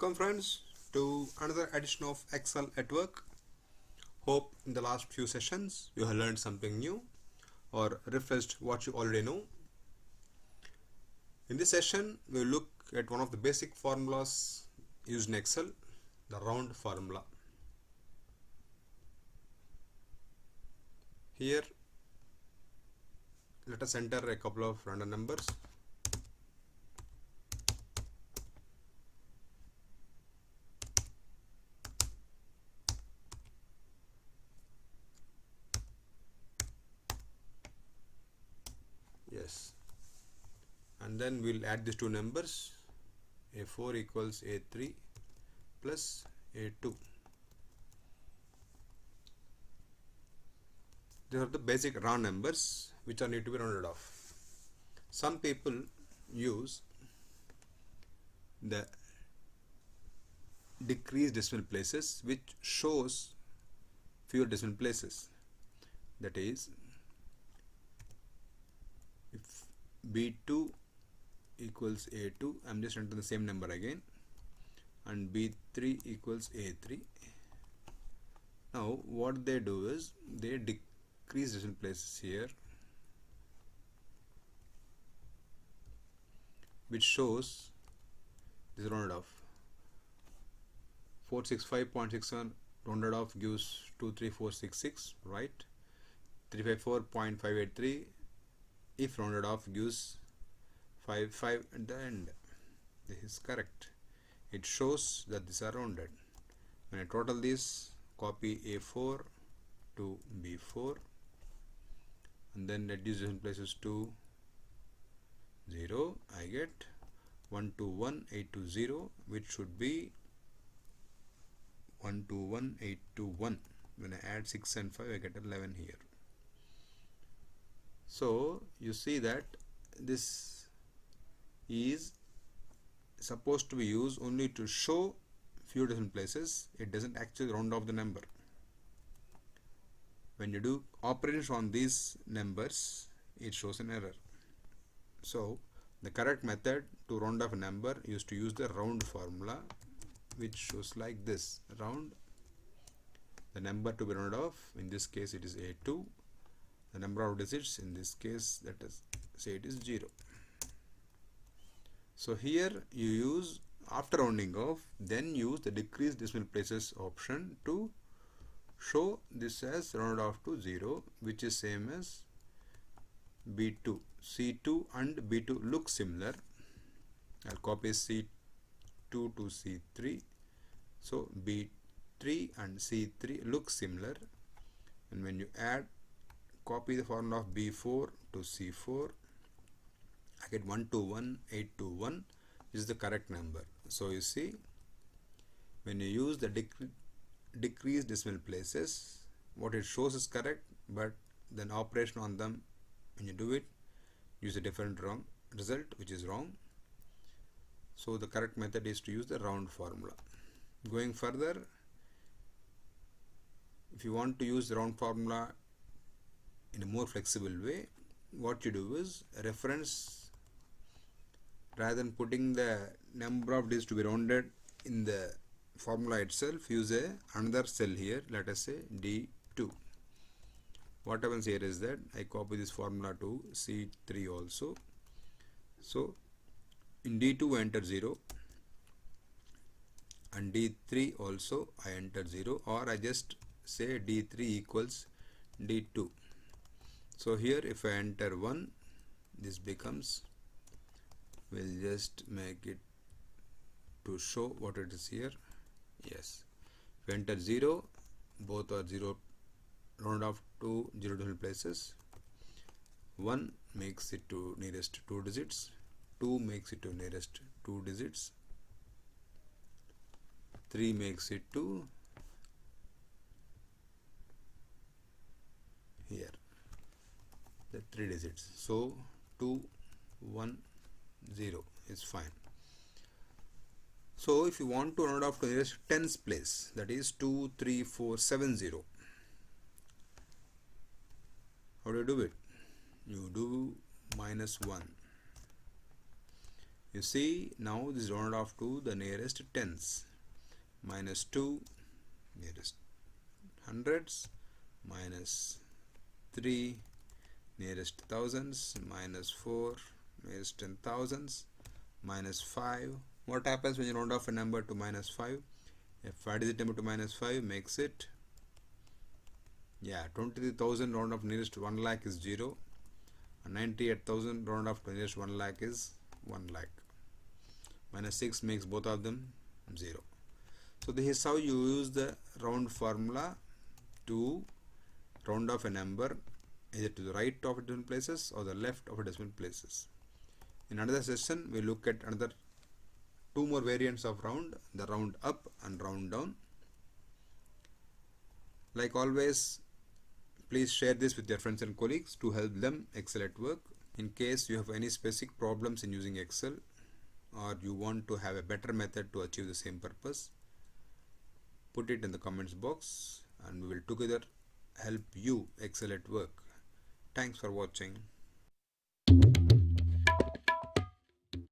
Welcome friends to another edition of Excel at Work. Hope in the last few sessions you have learned something new or refreshed what you already know. In this session we will look at one of the basic formulas used in Excel, the round formula. Here let us enter a couple of random numbers. Yes, and then we'll add these two numbers. A4 equals A3 plus A2. These are the basic round numbers which are need to be rounded off. Some people use the decreased decimal places which shows fewer decimal places. That is, if B2 equals A2, I'm just entering the same number again, and B3 equals A3. Now what they do is they decrease decimal places here, which shows this rounded off. 465.61 rounded off gives 23466, right? 354.583 if rounded off gives 55 at the end. This is correct. It shows that these are rounded. When I total this, copy A4 to B4 and then reduce decimal places to 0, I get 121820, which should be 121821. When I add 6 and 5, I get 11 here. So you see that this is supposed to be used only to show few decimal places. It doesn't actually round off the number. When you do operations on these numbers, it shows an error. So the correct method to round off a number is to use the round formula, which shows like this: round the number to be rounded off. In this case it is A2. The number of digits, in this case, let us say it is 0. So here you use, after rounding off, then use the decrease decimal places option to show this as rounded off to 0, which is same as B2. C2 and B2 look similar. I'll copy C2 to C3. So B3 and C3 look similar, and when you add, copy the formula of B4 to C4, I get 121821 is the correct number. So you see, when you use the decreased decimal places, what it shows is correct, but then operation on them, when you do it, use a different wrong result, which is wrong. So the correct method is to use the round formula. Going further, if you want to use the round formula in a more flexible way, what you do is reference, rather than putting the number of digits to be rounded in the formula itself, use another cell here, let us say D2. What happens here is that I copy this formula to C3 also. So in D2 I enter 0, and D3 also I enter 0, or I just say D3 equals D2. So here if I enter 1, this becomes, we'll just make it to show what it is here. Yes, if I enter 0, both are 0, round off to 0 decimal places. 1 makes it to nearest 2 digits, 2 makes it to nearest 2 digits, 3 makes it to here, the 3 digits. So 2, 1, 0 is fine. So if you want to round off to the nearest tens place, that is 2, 3, 4, 7, 0, how do you do it? You do -1. You see, now this is rounded off to the nearest tens. Minus 2 nearest hundreds, minus 3 nearest thousands, minus 4 nearest 10,000s, minus 5. What happens when you round off a number to minus 5? A 5-digit number to minus 5 makes it, 23,000 round off nearest 1 lakh is 0, and 98,000 round off to nearest 1 lakh is 1 lakh. Minus 6 makes both of them 0. So this is how you use the round formula to round off a number either to the right of decimal places or the left of decimal places. In another session, we look at another two more variants of round, the round up and round down. Like always, please share this with your friends and colleagues to help them excel at work. In case you have any specific problems in using Excel, or you want to have a better method to achieve the same purpose, put it in the comments box and we will together help you excel at work. Thanks for watching.